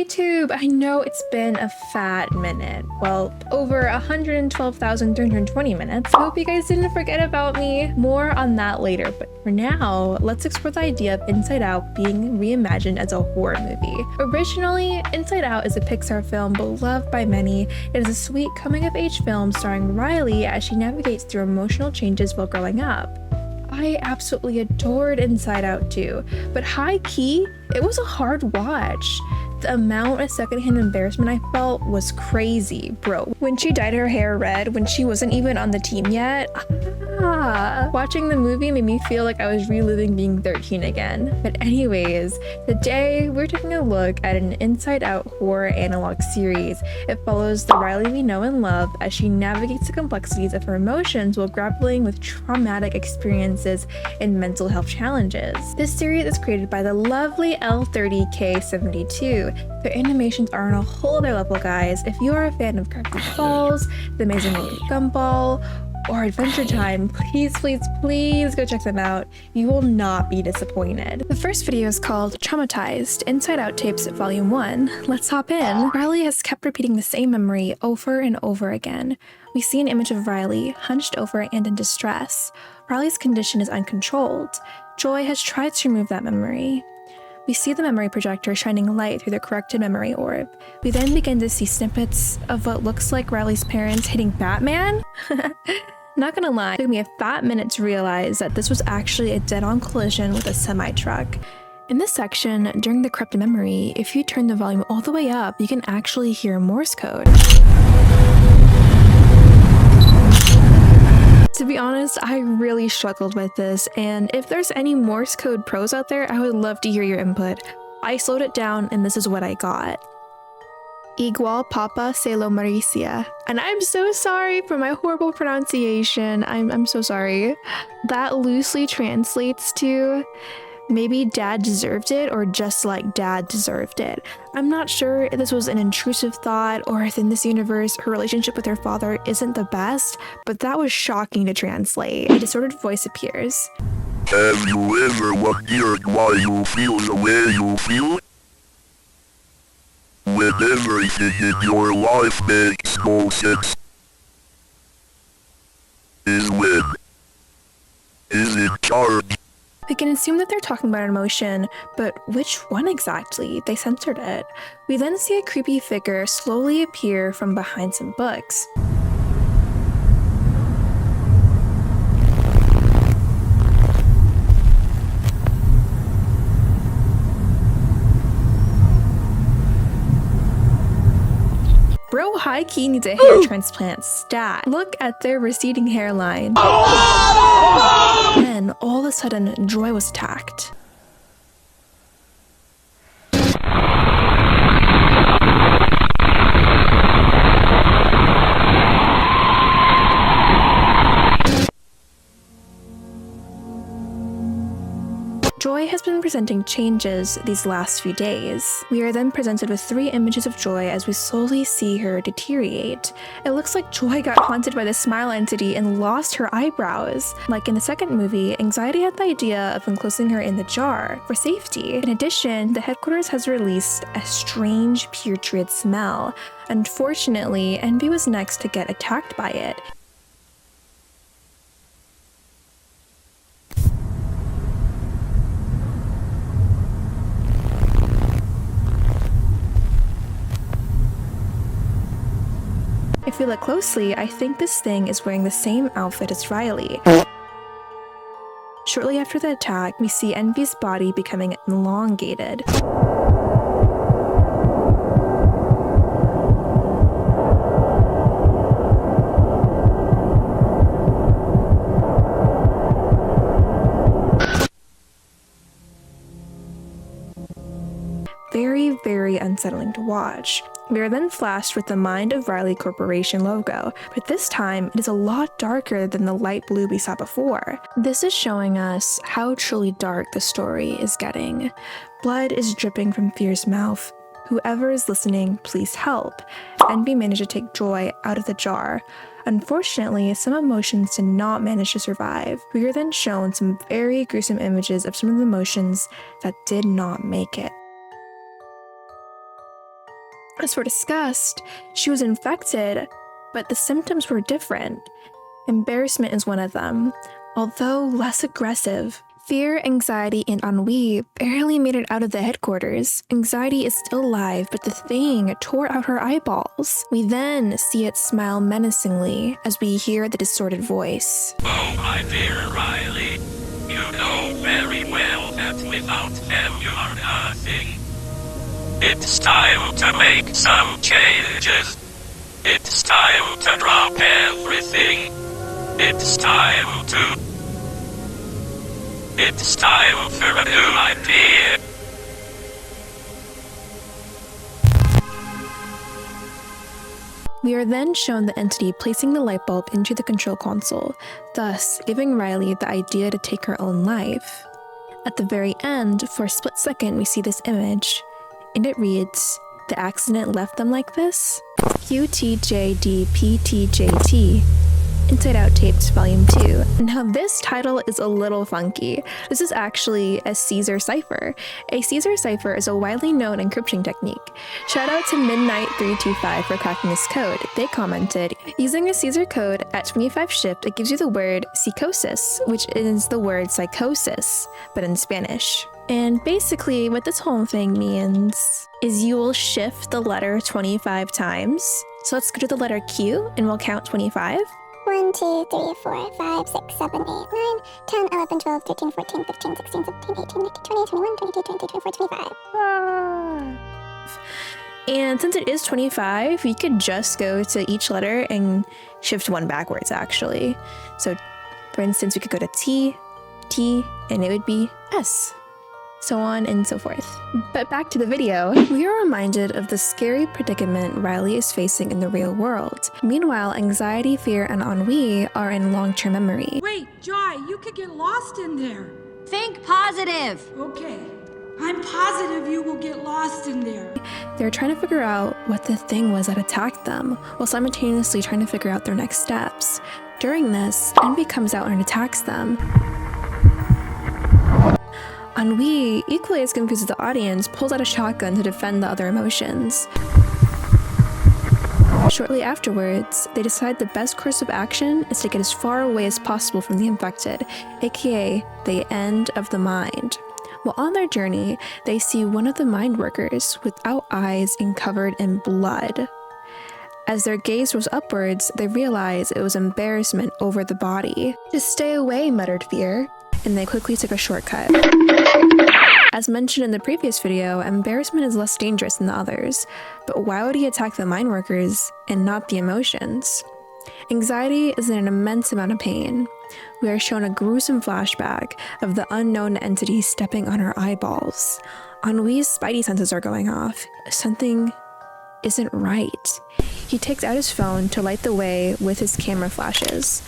YouTube! I know it's been a fat minute. Well, over 112,320 minutes. I hope you guys didn't forget about me. More on that later, but for now, let's explore the idea of Inside Out being reimagined as a horror movie. Originally, Inside Out is a Pixar film beloved by many. It is a sweet coming-of-age film starring Riley as she navigates through emotional changes while growing up. I absolutely adored Inside Out too, but high-key, it was a hard watch. The amount of secondhand embarrassment I felt was crazy, bro. When she dyed her hair red when she wasn't even on the team yet, watching the movie made me feel like I was reliving being 13 again. But anyways, today we're taking a look at an Inside Out horror analog series. It follows the Riley we know and love as she navigates the complexities of her emotions while grappling with traumatic experiences and mental health challenges. This series is created by the lovely L30K72. Their animations are on a whole other level, guys. If you are a fan of Gravity Falls, The Amazing Movie Gumball, or Adventure Time, please go check them out. You will not be disappointed. The first video is called Traumatized, Inside Out Tapes Volume 1. Let's hop in. Riley has kept repeating the same memory over and over again. We see an image of Riley, hunched over and in distress. Riley's condition is uncontrolled. Joy has tried to remove that memory. We see the memory projector shining light through the corrected memory orb. We then begin to see snippets of what looks like Riley's parents hitting Batman. Not gonna lie, it took me a fat minute to realize that this was actually a dead-on collision with a semi-truck. In this section, during the corrupted memory, if you turn the volume all the way up, you can actually hear Morse code. To be honest, I really struggled with this, and if there's any Morse code pros out there, I would love to hear your input. I slowed it down, and this is what I got. Igual Papa se lo merecía. And I'm so sorry for my horrible pronunciation. I'm so sorry. That loosely translates to maybe dad deserved it, or just like dad deserved it. I'm not sure if this was an intrusive thought or if in this universe her relationship with her father isn't the best, but that was shocking to translate. A distorted voice appears. Have you ever wondered why you feel the way you feel? When everything in your life makes no sense. Is it charged? We can assume that they're talking about an emotion, but which one exactly? They censored it. We then see a creepy figure slowly appear from behind some books. Bro high-key needs a hair transplant stat. Look at their receding hairline. Then, all of a sudden, Joy was attacked. Joy has been presenting changes these last few days. We are then presented with 3 images of Joy as we slowly see her deteriorate. It looks like Joy got haunted by the smile entity and lost her eyebrows. Like in the second movie, Anxiety had the idea of enclosing her in the jar for safety. In addition, the headquarters has released a strange putrid smell. Unfortunately, Envy was next to get attacked by it. If we look closely, I think this thing is wearing the same outfit as Riley. Shortly after the attack, we see Envy's body becoming elongated. Very unsettling to watch. We are then flashed with the Mind of Riley Corporation logo, but this time it is a lot darker than the light blue we saw before. This is showing us how truly dark the story is getting. Blood is dripping from Fear's mouth. Whoever is listening, please help. Envy managed to take Joy out of the jar. Unfortunately, some emotions did not manage to survive. We are then shown some very gruesome images of some of the emotions that did not make it. As for disgust, she was infected, but the symptoms were different. Embarrassment is one of them, although less aggressive. Fear, anxiety, and ennui barely made it out of the headquarters. Anxiety is still alive, but the thing tore out her eyeballs. We then see it smile menacingly as we hear the distorted voice. Oh, my dear Riley, you know very well that without them you are nothing. It's time to make some changes. It's time to drop everything. It's time for a new idea. We are then shown the entity placing the light bulb into the control console, thus giving Riley the idea to take her own life. At the very end, for a split second, we see this image, and it reads, "The accident left them like this? QTJDPTJT. Inside Out Tapes Volume 2. Now this title is a little funky. This is actually a Caesar cipher. A Caesar cipher is a widely known encryption technique. Shout out to Midnight325 for cracking this code. They commented, using a Caesar code at 25 shift, it gives you the word psychosis, which is the word psychosis, but in Spanish. And basically what this whole thing means is you will shift the letter 25 times. So let's go to the letter Q and we'll count 25. 1, 2, 3, 4, 5, 6, 7, 8, 9, 10, 11, 12, 13, 14, 15, 16, 17, 18, 19, 20, 21, 22, 23, 24, 25. And since it is 25, you could just go to each letter and shift one backwards, actually. So, for instance, we could go to T, and it would be S. So on and so forth. But back to the video. We are reminded of the scary predicament Riley is facing in the real world. Meanwhile, anxiety, fear, and ennui are in long-term memory. Wait, Joy, you could get lost in there. Think positive. Okay, I'm positive you will get lost in there. They're trying to figure out what the thing was that attacked them, while simultaneously trying to figure out their next steps. During this, Envy comes out and attacks them. Ennui, equally as confused as the audience, pulls out a shotgun to defend the other emotions. Shortly afterwards, they decide the best course of action is to get as far away as possible from the infected, aka the end of the mind. While on their journey, they see one of the mind workers without eyes and covered in blood. As their gaze rose upwards, they realize it was embarrassment over the body. "Just stay away," muttered Fear, and they quickly took a shortcut. As mentioned in the previous video, embarrassment is less dangerous than the others, but why would he attack the mind workers and not the emotions? Anxiety is in an immense amount of pain. We are shown a gruesome flashback of the unknown entity stepping on her eyeballs. Ennui's spidey senses are going off. Something isn't right. He takes out his phone to light the way with his camera flashes.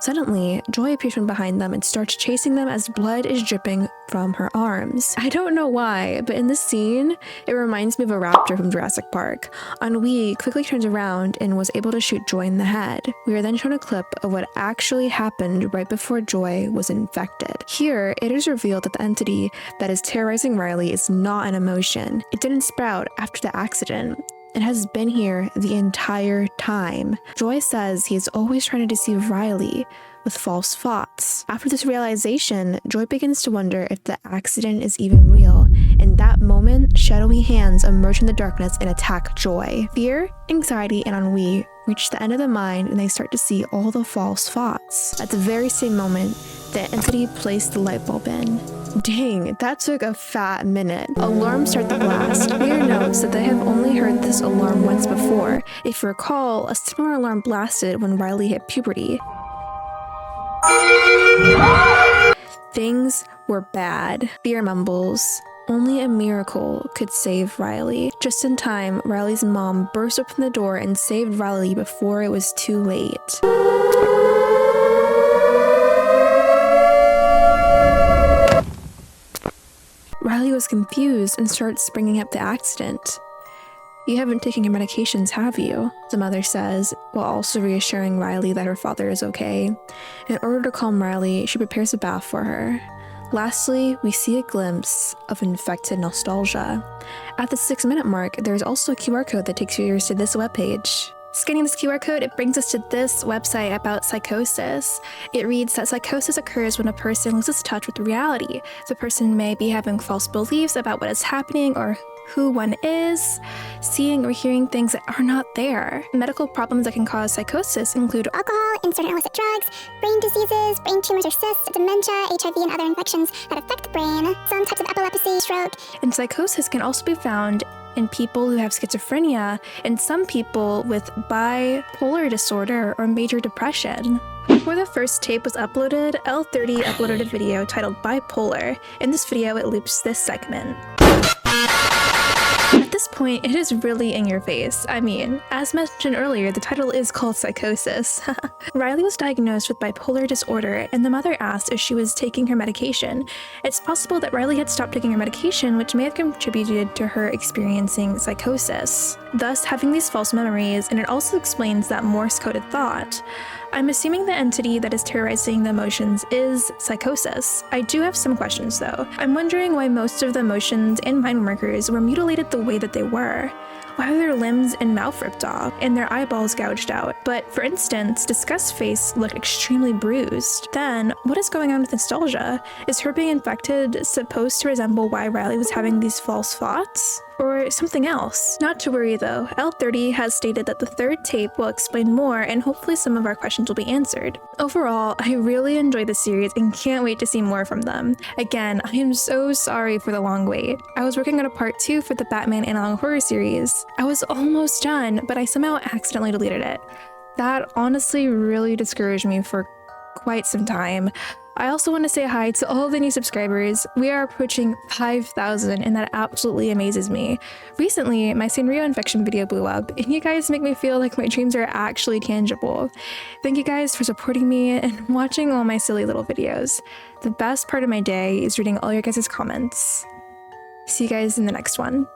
Suddenly, Joy appears from behind them and starts chasing them as blood is dripping from her arms. I don't know why, but in this scene, it reminds me of a raptor from Jurassic Park. Ennui quickly turns around and was able to shoot Joy in the head. We are then shown a clip of what actually happened right before Joy was infected. Here, it is revealed that the entity that is terrorizing Riley is not an emotion. It didn't sprout after the accident. It has been here the entire time. Joy says he is always trying to deceive Riley with false thoughts. After this realization, Joy begins to wonder if the accident is even real. In that moment, shadowy hands emerge from the darkness and attack Joy. Fear, anxiety, and ennui reach the end of the mind and they start to see all the false thoughts. At the very same moment, the entity placed the light bulb in. Dang, that took a fat minute. Alarms start the blast. Fear notes that they have only heard this alarm once before. If you recall, a similar alarm blasted when Riley hit puberty. Things were bad. Fear mumbles. Only a miracle could save Riley. Just in time, Riley's mom burst open the door and saved Riley before it was too late. Riley was confused and started bringing up the accident. You haven't taken your medications, have you? The mother says, while also reassuring Riley that her father is okay. In order to calm Riley, she prepares a bath for her. Lastly, we see a glimpse of infected nostalgia. At the 6-minute mark, there's also a QR code that takes viewers to this webpage. Scanning this QR code, it brings us to this website about psychosis. It reads that psychosis occurs when a person loses touch with reality. The person may be having false beliefs about what is happening or who one is, seeing or hearing things that are not there. Medical problems that can cause psychosis include Alcohol and certain illicit drugs, brain diseases, brain tumors or cysts, dementia, HIV, and other infections that affect the brain, some types of epilepsy, stroke. And psychosis can also be found in people who have schizophrenia and some people with bipolar disorder or major depression. Before the first tape was uploaded, L30 uploaded a video titled Bipolar. In this video, it loops this segment. At this point, it is really in your face. I mean, as mentioned earlier, the title is called Psychosis. Riley was diagnosed with bipolar disorder, and the mother asked if she was taking her medication. It's possible that Riley had stopped taking her medication, which may have contributed to her experiencing psychosis, thus having these false memories, and it also explains that Morse-coded thought. I'm assuming the entity that is terrorizing the emotions is psychosis. I do have some questions though. I'm wondering why most of the emotions and mind markers were mutilated the way that they were. Why are their limbs and mouth ripped off and their eyeballs gouged out? But for instance, Disgust's face looked extremely bruised. Then, what is going on with nostalgia? Is her being infected supposed to resemble why Riley was having these false thoughts? Or something else? Not to worry though, L30 has stated that the third tape will explain more and hopefully some of our questions will be answered. Overall, I really enjoyed the series and can't wait to see more from them. Again, I am so sorry for the long wait. I was working on a part 2 for the Batman Analog Horror series. I was almost done, but I somehow accidentally deleted it. That honestly really discouraged me for quite some time. I also want to say hi to all the new subscribers. We are approaching 5,000 and that absolutely amazes me. Recently, my Sanrio infection video blew up and you guys make me feel like my dreams are actually tangible. Thank you guys for supporting me and watching all my silly little videos. The best part of my day is reading all your guys' comments. See you guys in the next one.